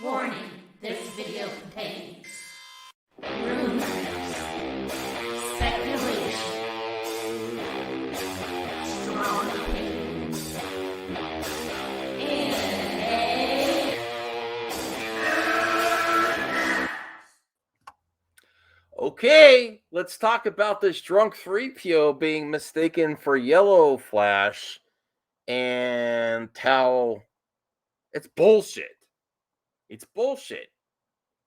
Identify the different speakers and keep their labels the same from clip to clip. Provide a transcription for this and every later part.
Speaker 1: Warning, this video contains rumors, speculation, strong opinions, and
Speaker 2: Okay, let's talk about this drunk 3PO being mistaken for Yellow Flash and how it's bullshit. It's bullshit.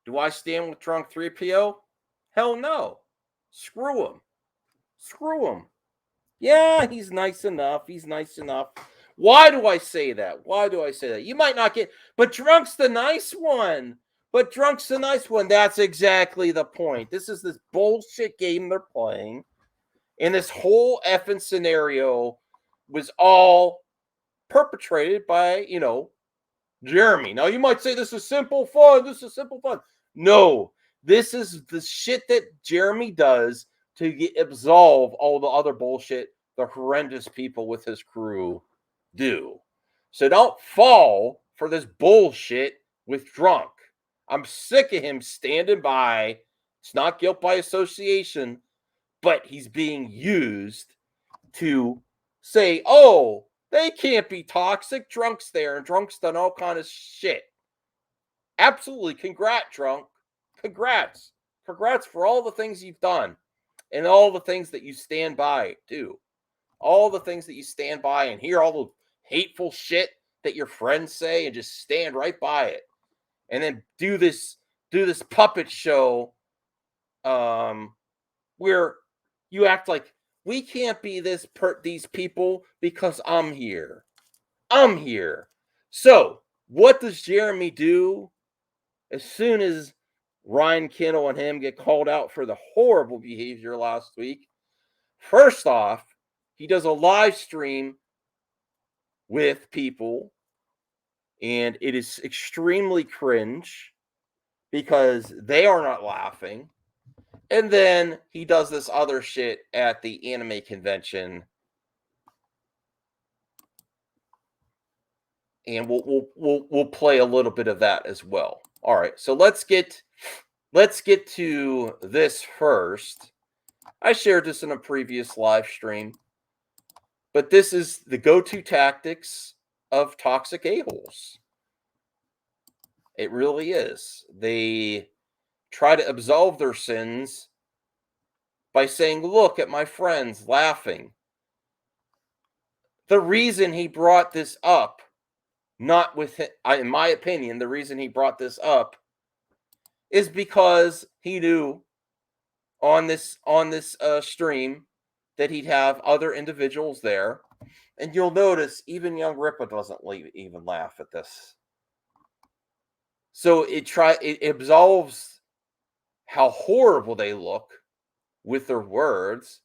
Speaker 2: Do I stand with drunk 3PO? Hell no. Screw him. Screw him. Yeah, he's nice enough. He's nice enough. Why do I say that? Why do I say that? You might not get, but drunk's the nice one. But drunk's the nice one. That's exactly the point. This is this bullshit game they're playing. And this whole effing scenario was all perpetrated by, Jeremy. Now, you might say this is simple fun. This is simple fun. No, this is the shit that Jeremy does to absolve all the other bullshit the horrendous people with his crew do. So don't fall for this bullshit with drunk. I'm sick of him standing by. It's not guilt by association, but he's being used to say, oh, they can't be toxic. Drunk's there, and drunk's done all kind of shit. Absolutely. Congrats, drunk. Congrats. Congrats for all the things you've done and all the things that you stand by, too. All the things that you stand by and hear all the hateful shit that your friends say and just stand right by it. And then do this puppet show where you act like we can't be these people because I'm here. I'm here. So, what does Jeremy do as soon as Ryan Kennel and him get called out for the horrible behavior last week? First off, he does a live stream with people, and it is extremely cringe because they are not laughing. And then he does this other shit at the anime convention. And we'll play a little bit of that as well. All right, so let's get to this first. I shared this in a previous live stream, but this is the go-to tactics of toxic a-holes. It really is. They try to absolve their sins by saying, look at my friends laughing. The reason he brought this up, not with him, in my opinion, the reason he brought this up is because he knew on this stream that he'd have other individuals there. And you'll notice even young Ripa doesn't even laugh at this. So it absolves how horrible they look with their words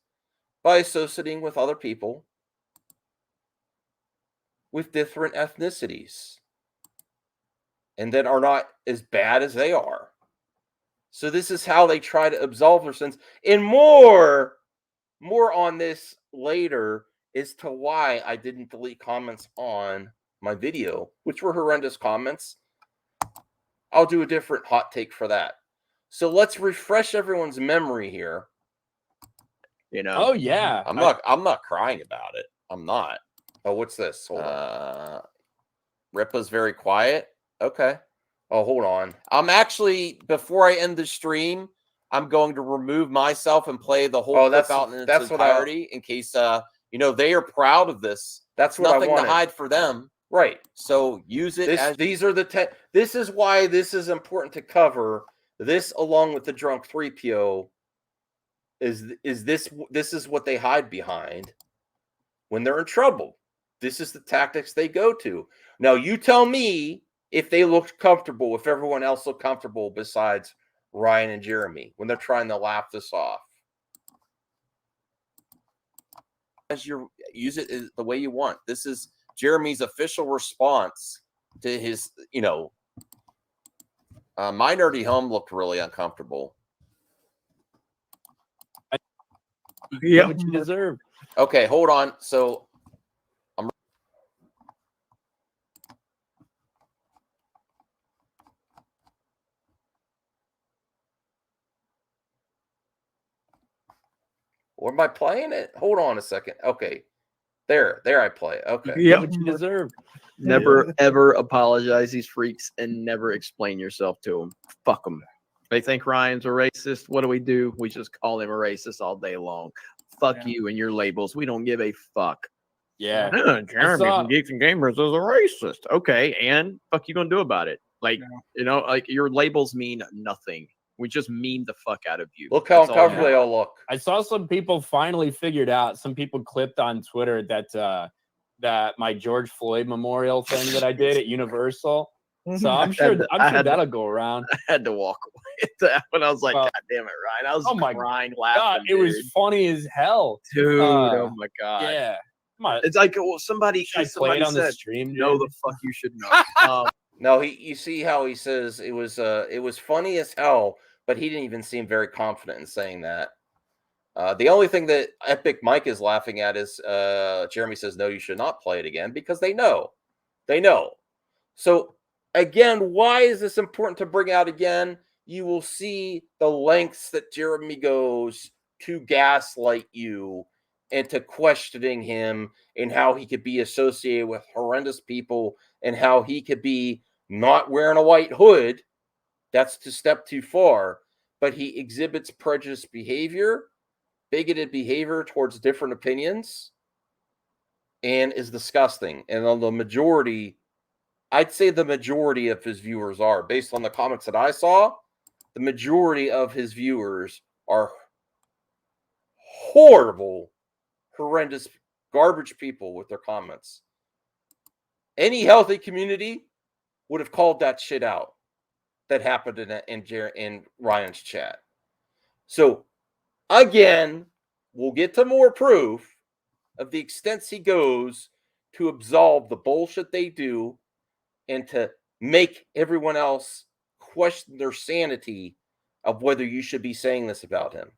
Speaker 2: by associating with other people with different ethnicities and that are not as bad as they are. So this is how they try to absolve their sins. And more on this later as to why I didn't delete comments on my video, which were horrendous comments. I'll do a different hot take for that. So let's refresh everyone's memory here.
Speaker 3: Oh yeah.
Speaker 2: I'm not crying about it. I'm not. Oh, what's this? Hold on. Ripa's very quiet. Okay. Oh, hold on. I'm actually, before I end the stream, I'm going to remove myself and play the whole clip out in its entirety in case they are proud of this. That's what nothing to hide for them. Right. So use it as these are this is why this is important to cover. This along with the drunk 3PO is this is what they hide behind when they're in trouble. This is the tactics they go to. Now you tell me if they looked comfortable, if everyone else looked comfortable besides Ryan and Jeremy when they're trying to laugh this off. As you use it the way you want. This is Jeremy's official response to his, my nerdy home looked really uncomfortable.
Speaker 3: Yeah, what you deserve.
Speaker 2: Okay, hold on. So Where am I playing it? Hold on a second. Okay. There I play it. Okay.
Speaker 3: You get what you deserve.
Speaker 4: Never ever apologize these freaks and never explain yourself to them. Fuck them. They think Ryan's a racist. What do? We just call him a racist all day long. Fuck you and your labels. We don't give a fuck.
Speaker 3: Yeah.
Speaker 4: Jeremy from Geeks and Gamers is a racist. Okay, and fuck you gonna do about it? Like, like your labels mean nothing. We just mean the fuck out of you.
Speaker 2: Look how uncomfortable they all look.
Speaker 3: I saw some people finally figured out. Some people clipped on Twitter that that my George Floyd memorial thing that I did at Universal. So I'm sure that'll go around.
Speaker 4: I had to walk away at that when I was like, God damn it, Ryan. I was crying, laughing.
Speaker 3: God, it was funny as hell.
Speaker 4: Dude, oh my God.
Speaker 3: Yeah. Come on.
Speaker 4: It's like, well, somebody
Speaker 3: on the stream.
Speaker 4: No, the fuck you should know.
Speaker 2: No, you see how he says it was funny as hell, but he didn't even seem very confident in saying that. The only thing that Epic Mike is laughing at is Jeremy says, no, you should not play it again, because they know. So again, why is this important to bring out again? You will see the lengths that Jeremy goes to gaslight you and to questioning him and how he could be associated with horrendous people and how he could be not wearing a white hood. That's to step too far. But he exhibits prejudiced behavior, bigoted behavior towards different opinions, and is disgusting. And on the majority, I'd say the majority of his viewers are, based on the comments that I saw, the majority of his viewers are horrible, horrendous, garbage people with their comments. Any healthy community would have called that shit out that happened in Ryan's chat. So, again, we'll get to more proof of the extents he goes to absolve the bullshit they do and to make everyone else question their sanity of whether you should be saying this about him.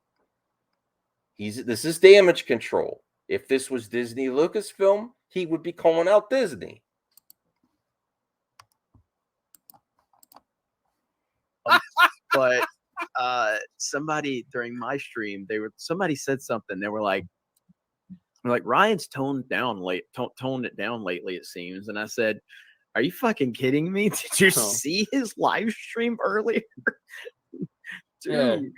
Speaker 2: This is damage control. If this was Disney Lucasfilm, he would be calling out Disney.
Speaker 4: But somebody during my stream, somebody said something. They were like Ryan's toned it down lately, it seems. And I said, are you fucking kidding me? Did you see his live stream earlier? Dude,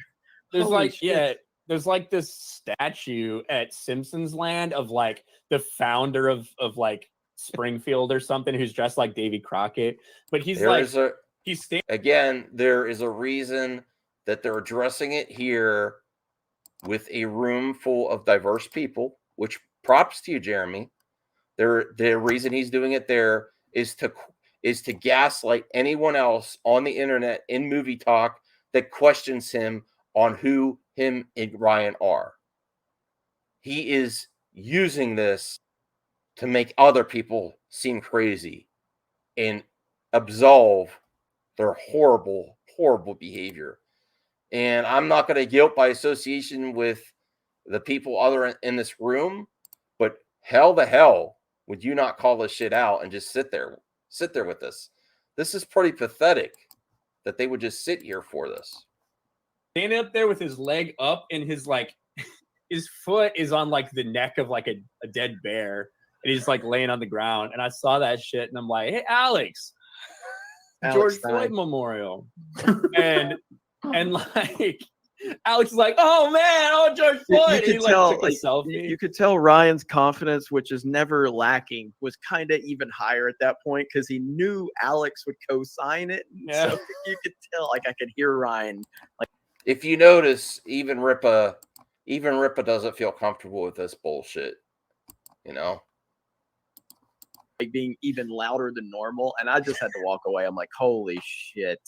Speaker 3: yeah. There's like this statue at Simpsons Land of like the founder of like Springfield or something who's dressed like Davy Crockett, but he's
Speaker 2: again, there is a reason that they're addressing it here with a room full of diverse people, which props to you, Jeremy. The reason he's doing it there is to gaslight anyone else on the internet in movie talk that questions him on who him and Ryan are. He is using this to make other people seem crazy and absolve their horrible, horrible behavior. And I'm not going to guilt by association with the people other in this room, but hell the hell would you not call this shit out and just sit there with us? This is pretty pathetic that they would just sit here for this.
Speaker 3: Standing up there with his leg up and his his foot is on like the neck of like a dead bear, and he's like laying on the ground. And I saw that shit and I'm like, hey, Alex George Floyd Memorial. and like Alex is like, oh man, George Floyd.
Speaker 4: You could tell Ryan's confidence, which is never lacking, was kind of even higher at that point because he knew Alex would co-sign it.
Speaker 3: Yeah.
Speaker 4: So you could tell, like I could hear Ryan. Like,
Speaker 2: if you notice, even Ripa doesn't feel comfortable with this bullshit. You know?
Speaker 4: Like being even louder than normal, and I just had to walk away. I'm like, holy shit.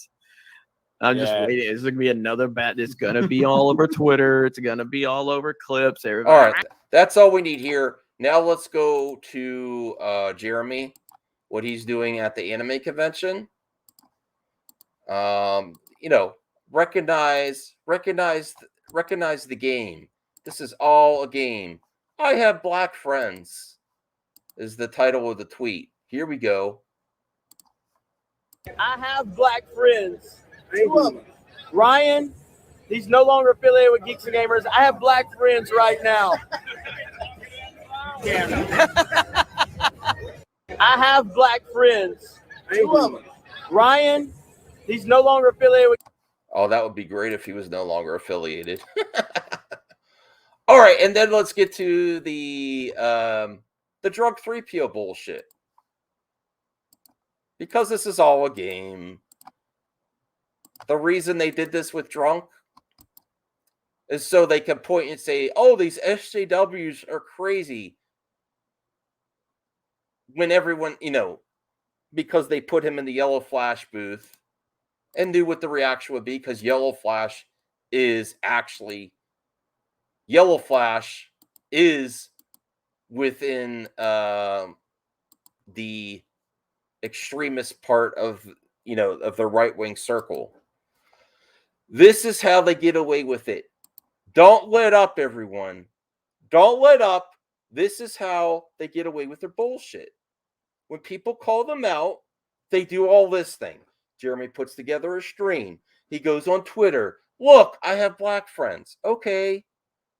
Speaker 4: I'm just waiting. It's gonna be another bat. It's gonna be all over Twitter. It's gonna be all over clips. Everybody.
Speaker 2: All right, that's all we need here. Now let's go to Jeremy, what he's doing at the anime convention. Recognize the game. This is all a game. I have black friends is the title of the tweet. Here we go.
Speaker 5: I have black friends. Two of them. Ryan He's no longer affiliated with Geeks and Gamers. I have black friends right now. I have black friends. 2 of them. Ryan, he's no longer affiliated with.
Speaker 2: Oh, that would be great if he was no longer affiliated. All right, and then let's get to the drunk 3PO bullshit. Because this is all a game. The reason they did this with drunk is so they can point and say, oh, these SJWs are crazy. When everyone, because they put him in the Yellow Flash booth and knew what the reaction would be, because Yellow Flash is within the extremist part of the right-wing circle. This is how they get away with it. Don't let up, everyone. Don't let up. This is how they get away with their bullshit. When people call them out, they do all this thing. Jeremy puts together a stream. He goes on Twitter. Look, I have black friends. Okay.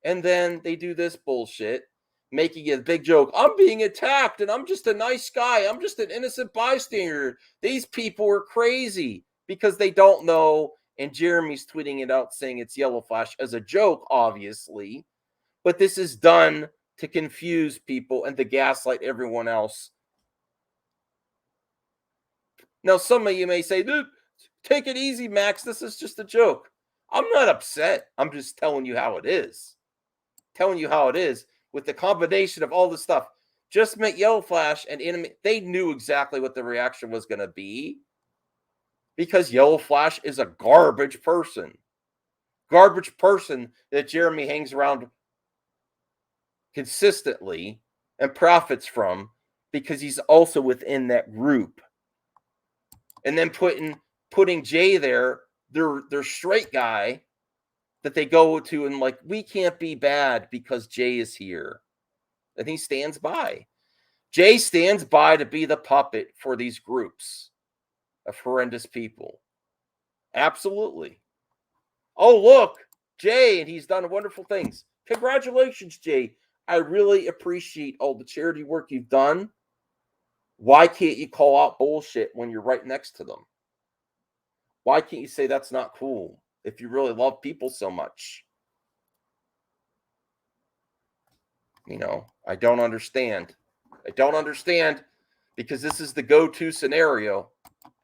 Speaker 2: And then they do this bullshit, making a big joke. I'm being attacked and I'm just a nice guy. I'm just an innocent bystander. These people are crazy because they don't know. And Jeremy's tweeting it out saying it's Yellow Flash as a joke, obviously. But this is done to confuse people and to gaslight everyone else. Now, some of you may say, dude, take it easy, Max. This is just a joke. I'm not upset. I'm just telling you how it is. Telling you how it is with the combination of all this stuff. Just met Yellow Flash and Enemy. They knew exactly what the reaction was going to be because Yellow Flash is a garbage person. Garbage person that Jeremy hangs around consistently and profits from because he's also within that group. And then putting Jay there, their straight guy that they go to and like, we can't be bad because Jay is here. And he stands by. Jay stands by to be the puppet for these groups of horrendous people. Absolutely. Oh, look, Jay, and he's done wonderful things. Congratulations, Jay. I really appreciate all the charity work you've done. Why can't you call out bullshit when you're right next to them? Why can't you say that's not cool if you really love people so much? I don't understand. I don't understand because this is the go-to scenario.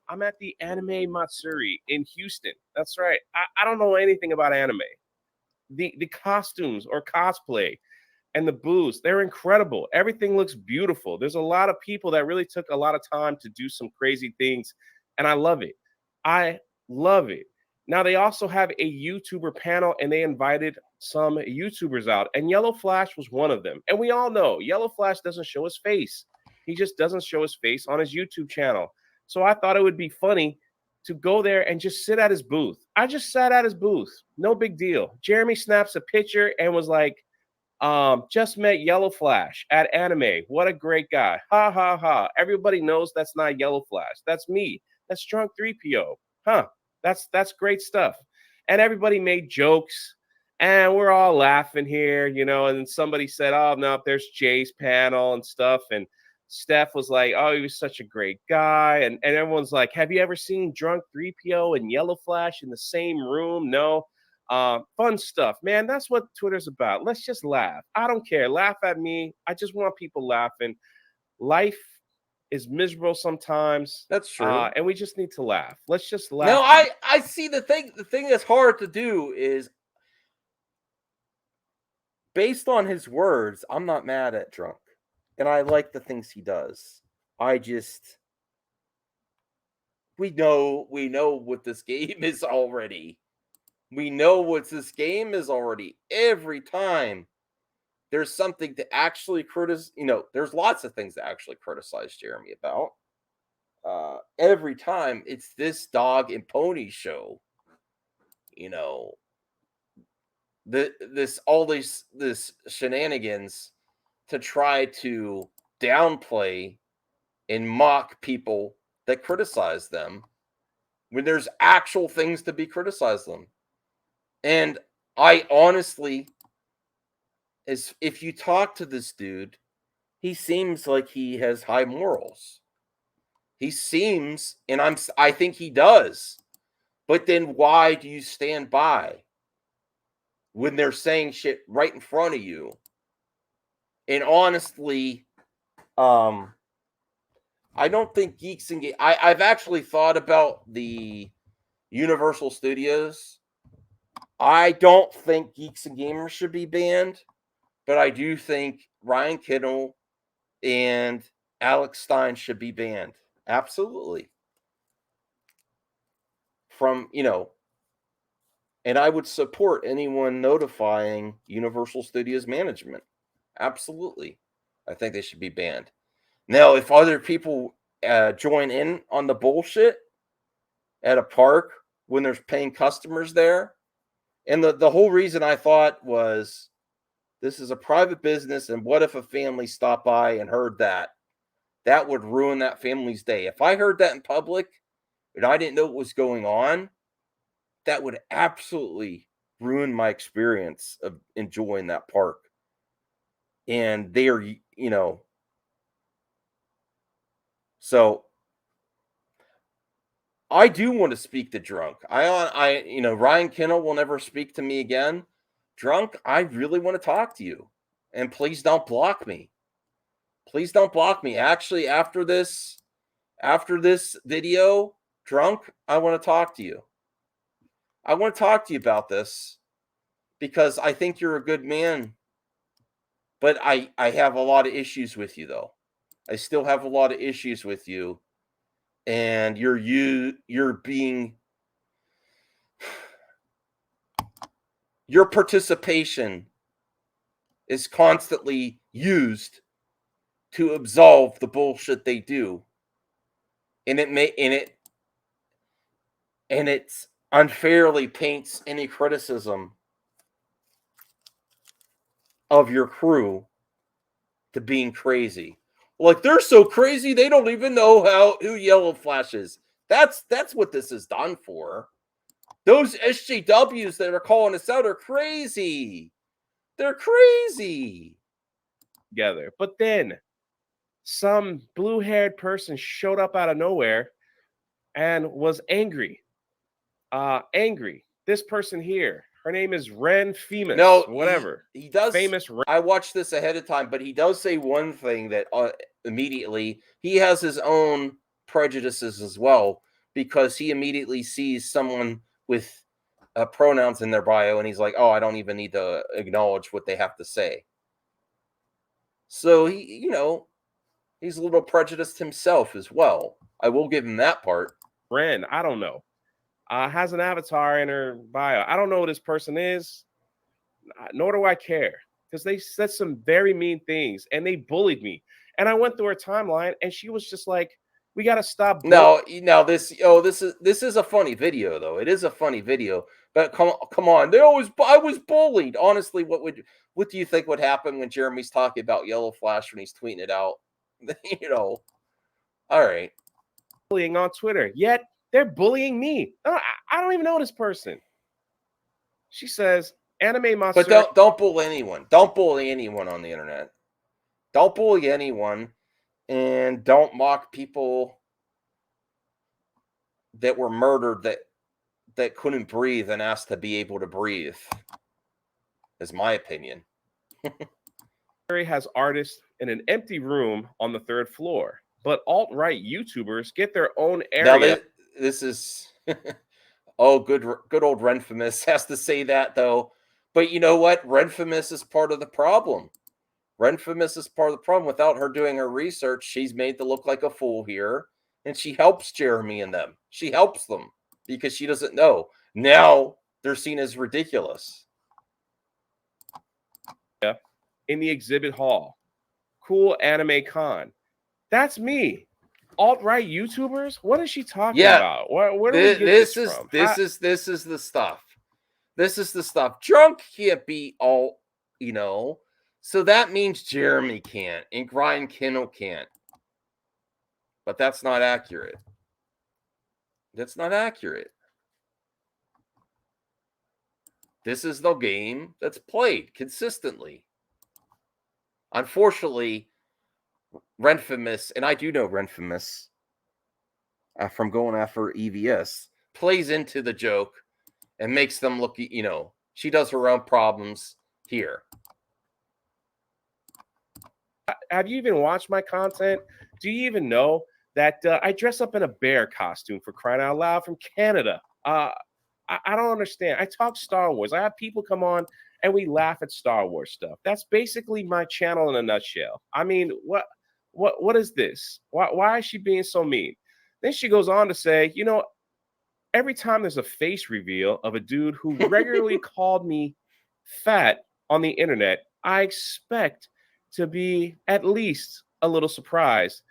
Speaker 6: I'm at the Anime Matsuri in Houston. That's right. I don't know anything about anime. The costumes or cosplay and the booths, they're incredible. Everything looks beautiful. There's a lot of people that really took a lot of time to do some crazy things, and I love it. I love it. Now, they also have a YouTuber panel, and they invited some YouTubers out, and Yellow Flash was one of them. And we all know Yellow Flash doesn't show his face. He just doesn't show his face on his YouTube channel. So I thought it would be funny to go there and just sit at his booth. I just sat at his booth. No big deal. Jeremy snaps a picture and was like, just met Yellow Flash at Anime. What a great guy. Ha, ha, ha. Everybody knows that's not Yellow Flash. That's me. That's Drunk 3PO. Huh. That's great stuff. And everybody made jokes. And we're all laughing here, and then somebody said, oh, no, there's Jay's panel and stuff. And Steph was like, oh, he was such a great guy. And everyone's like, have you ever seen Drunk 3PO and Yellow Flash in the same room? No. Fun stuff, man. That's what Twitter's about. Let's just laugh. I don't care. Laugh at me. I just want people laughing. Life is miserable sometimes.
Speaker 2: That's true.
Speaker 6: And we just need to laugh. Let's just laugh.
Speaker 2: No, I see the thing that's hard to do is based on his words, I'm not mad at Drunk. And I like the things he does. We know what this game is already. We know what this game is already. Every time there's something to actually criticize, there's lots of things to actually criticize Jeremy about. Every time it's this dog and pony show. This shenanigans to try to downplay and mock people that criticize them when there's actual things to be criticized them. And I honestly, as if you talk to this dude, he seems like he has high morals. He seems, and I think he does. But then why do you stand by when they're saying shit right in front of you? And honestly, I don't think Geeks and I've actually thought about the Universal Studios. I don't think Geeks and Gamers should be banned, but I do think Ryan Kittle and Alex Stein should be banned. Absolutely. From, and I would support anyone notifying Universal Studios management. Absolutely. I think they should be banned. Now, if other people join in on the bullshit at a park when there's paying customers there, and the whole reason I thought was this is a private business, and what if a family stopped by and heard that? That would ruin that family's day. If I heard that in public and I didn't know what was going on, that would absolutely ruin my experience of enjoying that park. And they are, so I do want to speak to Drunk. Ryan Kennel will never speak to me again. Drunk, I really want to talk to you, and please don't block me. Please don't block me. Actually, after this video, Drunk, I want to talk to you. I want to talk to you about this because I think you're a good man. But I have a lot of issues with you, though. I still have a lot of issues with you. And your participation is constantly used to absolve the bullshit they do. And it unfairly paints any criticism of your crew to being crazy. Like, they're so crazy they don't even know who Yellow Flash is. That's what this is done for. Those SJWs that are calling us out are crazy. They're crazy.
Speaker 6: Together. But then some blue-haired person showed up out of nowhere and was angry. This person here, her name is Ren Famous.
Speaker 2: No,
Speaker 6: whatever.
Speaker 2: He does.
Speaker 6: Famous.
Speaker 2: I watched this ahead of time, but he does say one thing that immediately he has his own prejudices as well, because he immediately sees someone with pronouns in their bio, and he's like, "Oh, I don't even need to acknowledge what they have to say." So he's a little prejudiced himself as well. I will give him that part.
Speaker 6: Ren, I don't know. Has an avatar in her bio. I don't know who this person is, nor do I care, because they said some very mean things and they bullied me. And I went through her timeline, and she was just like, "We got to stop."
Speaker 2: This is a funny video, though. It is a funny video, but come on. I was bullied. Honestly, what do you think would happen when Jeremy's talking about Yellow Flash when he's tweeting it out? All right.
Speaker 6: Bullying on Twitter, yet they're bullying me. I don't even know this person. She says, "Anime Matsuri."
Speaker 2: But don't bully anyone. Don't bully anyone on the internet. Don't bully anyone, and don't mock people that were murdered that couldn't breathe and asked to be able to breathe. Is my opinion.
Speaker 6: Has artists in an empty room on the 3rd floor, but alt-right YouTubers get their own area.
Speaker 2: Now this is good old Renfamous has to say that, though. But you know what? Renfamous is part of the problem. Renfamous is part of the problem. Without her doing her research, she's made to look like a fool here, and she helps Jeremy and them. She helps them because she doesn't know. Now they're seen as ridiculous.
Speaker 6: In the exhibit hall. Cool anime con. That's me. Alt-right YouTubers? What is she talking about? Where do we get this from?
Speaker 2: This is the stuff. This is the stuff. Drunk can't be alt, so that means Jeremy can't and Ryan Kennel can't. But that's not accurate. That's not accurate. This is the game that's played consistently. Unfortunately, Renfamous, and I do know Renfamous from going after EVS, plays into the joke and makes them look, she does her own problems here.
Speaker 6: Have you even watched my content? Do you even know that I dress up in a bear costume, for crying out loud, from Canada? I don't understand. I talk Star Wars. I have people come on and we laugh at Star Wars stuff. That's basically my channel in a nutshell. I mean, what is this? Why is she being so mean? Then she goes on to say, every time there's a face reveal of a dude who regularly called me fat on the internet, I expect to be at least a little surprised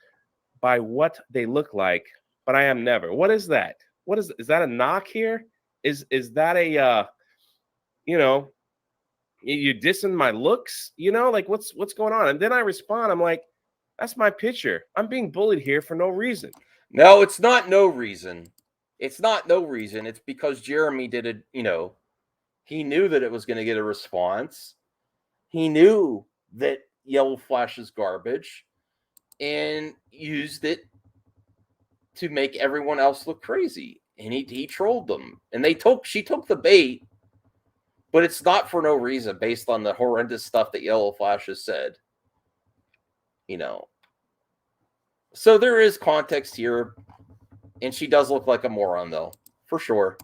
Speaker 6: by what they look like, but I am never. What is that? Is that a knock here? Is that a you're dissing my looks? Like what's going on? And then I respond, I'm like, that's my picture. I'm being bullied here for no reason.
Speaker 2: No, it's not no reason. It's not no reason. It's because Jeremy did it, he knew that it was going to get a response. He knew that Yellow Flash is garbage and used it to make everyone else look crazy. And he trolled them. And she took the bait, but it's not for no reason based on the horrendous stuff that Yellow Flash has said. So there is context here. And she does look like a moron, though, for sure.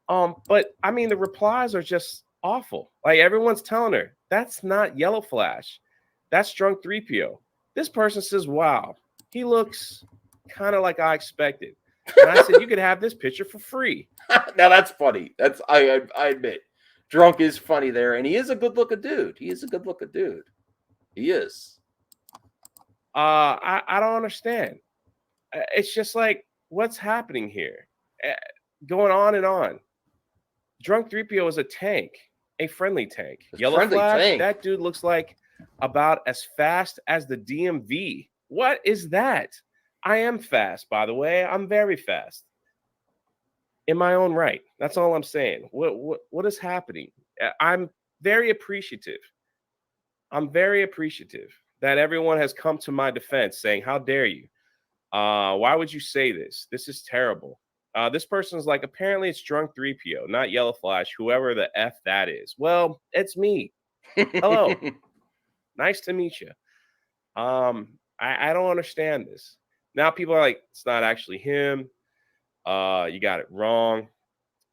Speaker 6: But I mean, the replies are just awful. Like everyone's telling her, that's not Yellow Flash. That's Drunk 3PO. This person says, wow, he looks kind of like I expected. And I said, you could have this picture for free.
Speaker 2: Now that's funny. I admit. Drunk is funny there, and he is a good-looking dude. He is.
Speaker 6: I don't understand. It's just like, what's happening here? Going on and on. Drunk 3PO is a tank, a friendly tank. Yellow Flash, that dude looks like about as fast as the DMV. What is that? I am fast, by the way. I'm very fast. In my own right. That's all I'm saying. What is happening? I'm very appreciative. That everyone has come to my defense saying, how dare you? Why would you say this? This is terrible. This person's like, apparently it's Drunk 3PO, not Yellow Flash, whoever the F that is. Well, it's me. Hello. Nice to meet you. I don't understand this. Now people are like, it's not actually him. You got it wrong.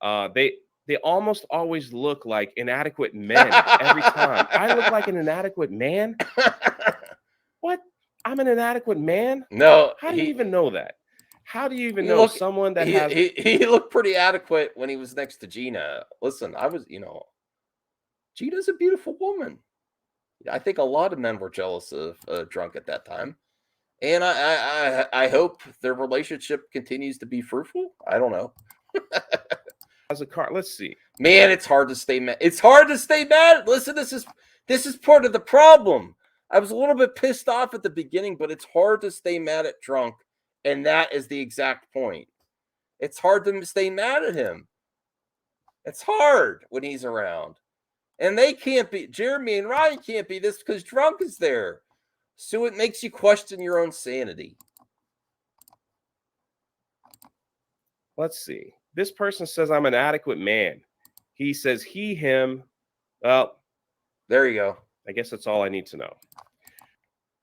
Speaker 6: They almost always look like inadequate men every time. I look like an inadequate man? What? I'm an inadequate man?
Speaker 2: No.
Speaker 6: How do you even know that? How do you even know someone that has...
Speaker 2: He looked pretty adequate when he was next to Gina. Listen, Gina's a beautiful woman. I think a lot of men were jealous of Drunk at that time. And I hope their relationship continues to be fruitful. I don't know.
Speaker 6: As a car, let's see.
Speaker 2: Man, it's hard to stay mad. It's hard to stay mad. Listen, this is part of the problem. I was a little bit pissed off at the beginning, but it's hard to stay mad at Drunk, and that is the exact point. It's hard to stay mad at him. It's hard when he's around. And they can't be, Jeremy and Ryan can't be this because Drunk is there. So it makes you question your own sanity.
Speaker 6: Let's see. This person says I'm an adequate man. He says he, him. Well,
Speaker 2: there you go.
Speaker 6: I guess that's all I need to know.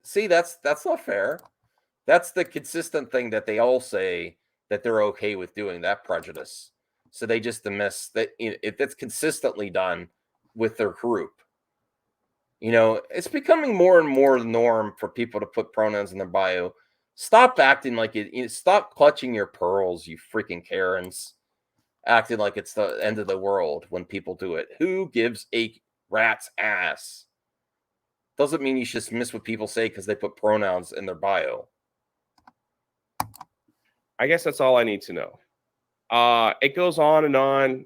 Speaker 2: See, that's not fair. That's the consistent thing that they all say that they're okay with doing, that prejudice. So they just dismiss that if it's consistently done with their group. It's becoming more and more the norm for people to put pronouns in their bio. Stop acting like it. Stop clutching your pearls, you freaking Karens. Acting like it's the end of the world when people do it. Who gives a rat's ass? Doesn't mean you should dismiss what people say because they put pronouns in their bio.
Speaker 6: I guess that's all I need to know. It goes on and on.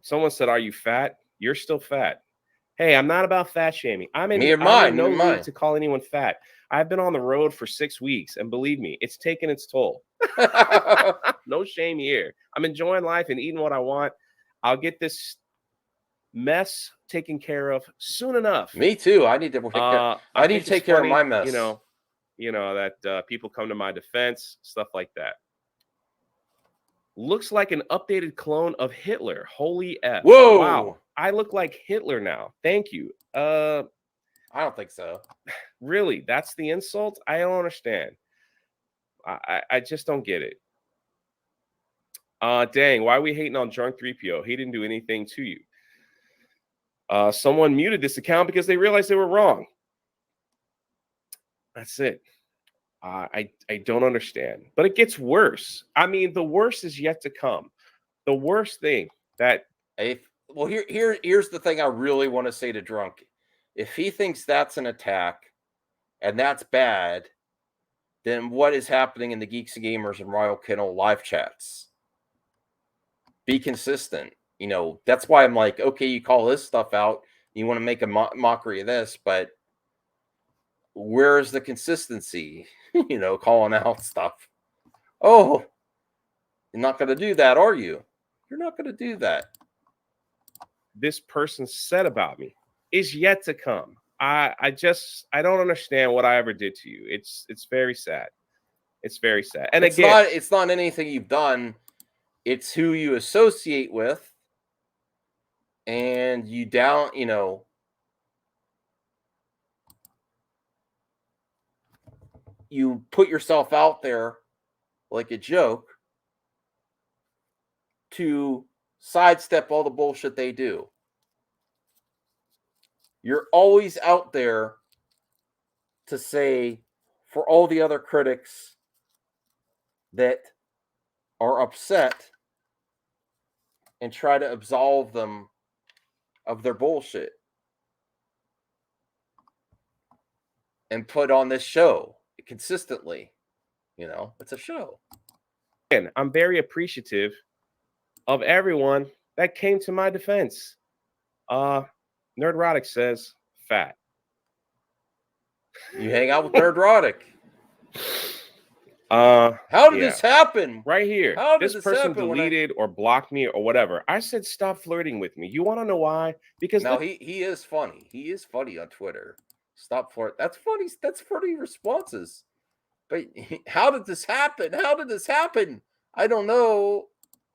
Speaker 6: Someone said, "Are you fat?" You're still fat. Hey, I'm not about fat shaming. I'm in no mood to call anyone fat. I've been on the road for 6 weeks, and believe me, it's taken its toll. No shame here. I'm enjoying life and eating what I want. I'll get this mess taken care of soon enough.
Speaker 2: Me too. I need to I need to take care of my mess.
Speaker 6: You know that people come to my defense, stuff like that. Looks like an updated clone of Hitler. Holy F.
Speaker 2: Whoa.
Speaker 6: Wow. I look like Hitler now. Thank you.
Speaker 2: I don't think so.
Speaker 6: Really? That's the insult? I don't understand. I just don't get it. Dang, why are we hating on Drunk 3PO? He didn't do anything to you. Someone muted this account because they realized they were wrong. That's it. I don't understand. But it gets worse. I mean, the worst is yet to come. The worst thing that...
Speaker 2: Well, here's the thing I really want to say to Drunk. If he thinks that's an attack and that's bad, then what is happening in the Geeks and Gamers and Royal Kennel live chats? Be consistent. You know, that's why I'm like, okay, you call this stuff out. You want to make a mockery of this, but where's the consistency? You know, calling out stuff. Oh, you're not going to do that, are you? You're not going to do that.
Speaker 6: This person said about me is yet to come. I don't understand what I ever did to you. It's very sad. It's very sad. And
Speaker 2: it's not anything you've done. It's who you associate with. And you you put yourself out there like a joke to sidestep all the bullshit they do. You're always out there to say, for all the other critics that are upset, and try to absolve them of their bullshit and put on this show consistently. You know, it's a show.
Speaker 6: And I'm very appreciative of everyone that came to my defense. Nerdrotic says fat.
Speaker 2: You hang out with Nerdrotic.
Speaker 6: How
Speaker 2: did this happen?
Speaker 6: Right here.
Speaker 2: How did
Speaker 6: this person
Speaker 2: happen
Speaker 6: deleted or blocked me or whatever. I said stop flirting with me. You want to know why? Because
Speaker 2: now he is funny. He is funny on Twitter. Stop flirt. That's funny. That's funny responses. But how did this happen? How did this happen? I don't know.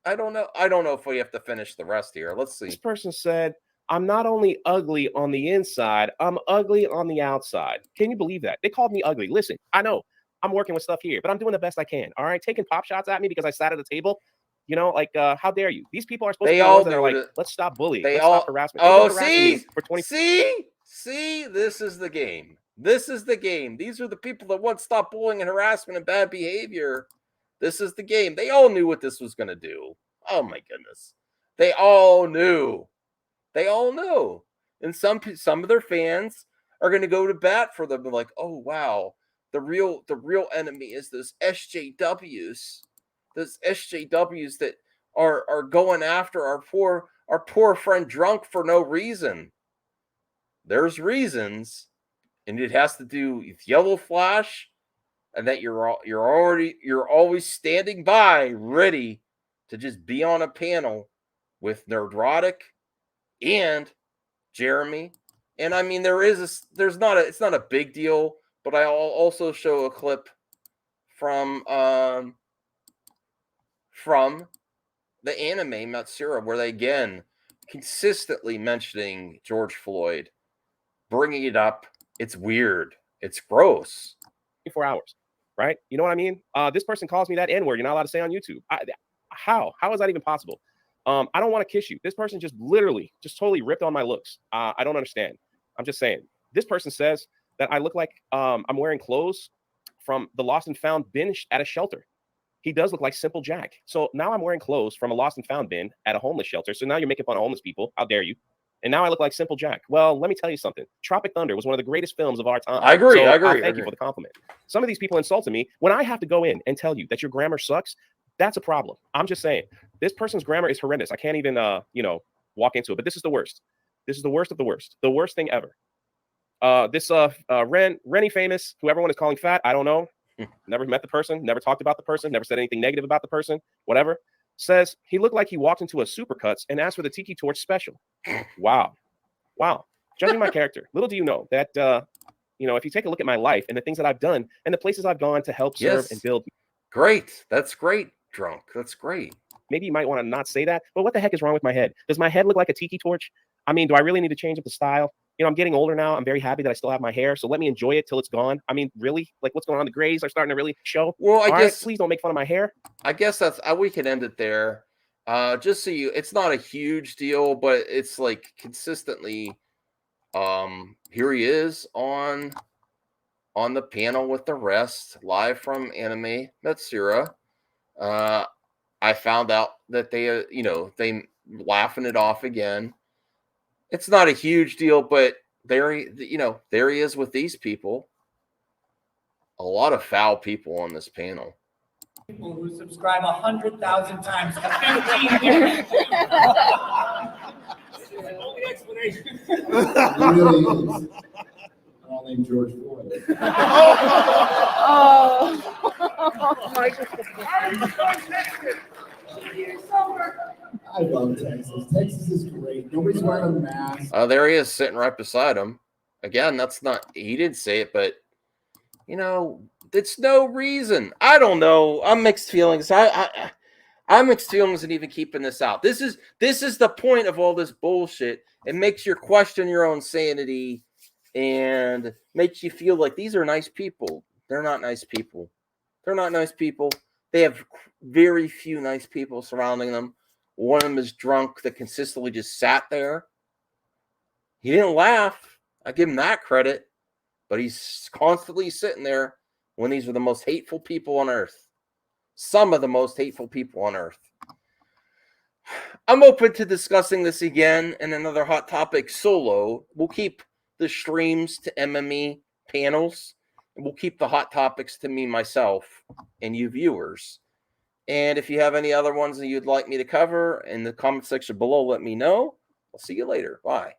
Speaker 2: I don't know if we have to finish the rest here. Let's see.
Speaker 6: This person said, I'm not only ugly on the inside, I'm ugly on the outside. Can you believe that? They called me ugly. Listen, I know I'm working with stuff here, but I'm doing the best I can. All right, taking pop shots at me because I sat at the table. You know, like, how dare you? These people are supposed to be the ones that are like, let's stop bullying. Let's stop harassment.
Speaker 2: Oh, see, this is the game. This is the game. These are the people that want to stop bullying and harassment and bad behavior. This is the game. They all knew what this was going to do. Oh, my goodness. They all knew. They all know. And some of their fans are going to go to bat for them. They're like, oh, wow. The real enemy is those SJWs. Those SJWs that are going after our poor friend Drunk for no reason. There's reasons, and it has to do with Yellow Flash, and that you're always standing by, ready to just be on a panel with Nerdrotic and Jeremy. And I mean, it's not a big deal, but I'll also show a clip from the anime Matsura, where they again consistently mentioning George Floyd, bringing it up. It's weird. It's gross.
Speaker 6: 24 hours, right? You know what I mean? This person calls me that N-word you're not allowed to say on YouTube. How is that even possible? I don't want to kiss you. This person just totally ripped on my looks. I don't understand. I'm just saying. This person says that I look like I'm wearing clothes from the Lost and Found bin at a shelter. He does look like Simple Jack. So now I'm wearing clothes from a Lost and Found bin at a homeless shelter. So now you're making fun of homeless people. How dare you? And now I look like Simple Jack. Well, let me tell you something. Tropic Thunder was one of the greatest films of our time.
Speaker 2: I agree.
Speaker 6: Thank you for the compliment. Some of these people insulted me. When I have to go in and tell you that your grammar sucks, that's a problem. I'm just saying. This person's grammar is horrendous. I can't even, walk into it. But this is the worst. This is the worst of the worst. The worst thing ever. This Rennie Famous, who everyone is calling fat, I don't know. Never met the person, never talked about the person, never said anything negative about the person, whatever. Says he looked like he walked into a Supercuts and asked for the Tiki Torch special. Wow. Judging my character. Little do you know that, if you take a look at my life and the things that I've done and the places I've gone to help serve and build.
Speaker 2: Great. That's great, Drunk. That's great.
Speaker 6: Maybe you might want to not say that, but what the heck is wrong with my head? Does my head look like a Tiki Torch? I mean, do I really need to change up the style? I'm getting older now. I'm very happy that I still have my hair. So let me enjoy it till it's gone. I mean, really? Like, what's going on? The grays are starting to really show.
Speaker 2: Well, I guess
Speaker 6: please don't make fun of my hair.
Speaker 2: I guess we can end it there. Just so it's not a huge deal, but it's like consistently. Here he is on the panel with the rest, live from Anime Metsura. I found out that they laughing it off again. It's not a huge deal, but there he is with these people. A lot of foul people on this panel.
Speaker 7: People who subscribe 100,000 times to 15 years. Only explanation.
Speaker 8: It really is. I'm all named George Floyd. I love Texas. Texas is great. Nobody's wearing a mask.
Speaker 2: There he is sitting right beside him. Again, he didn't say it, but it's no reason. I don't know. I'm mixed feelings. I'm mixed feelings and even keeping this out. This is the point of all this bullshit. It makes you question your own sanity and makes you feel like these are nice people. They're not nice people. They're not nice people. They have very few nice people surrounding them. One of them is drunk that consistently just sat there. He didn't laugh. I give him that credit. But he's constantly sitting there when these are the most hateful people on earth. Some of the most hateful people on earth. I'm open to discussing this again in another Hot Topic solo. We'll keep the streams to MME panels. And we'll keep the Hot Topics to me, myself, and you viewers. And if you have any other ones that you'd like me to cover in the comment section below, let me know. I'll see you later. Bye.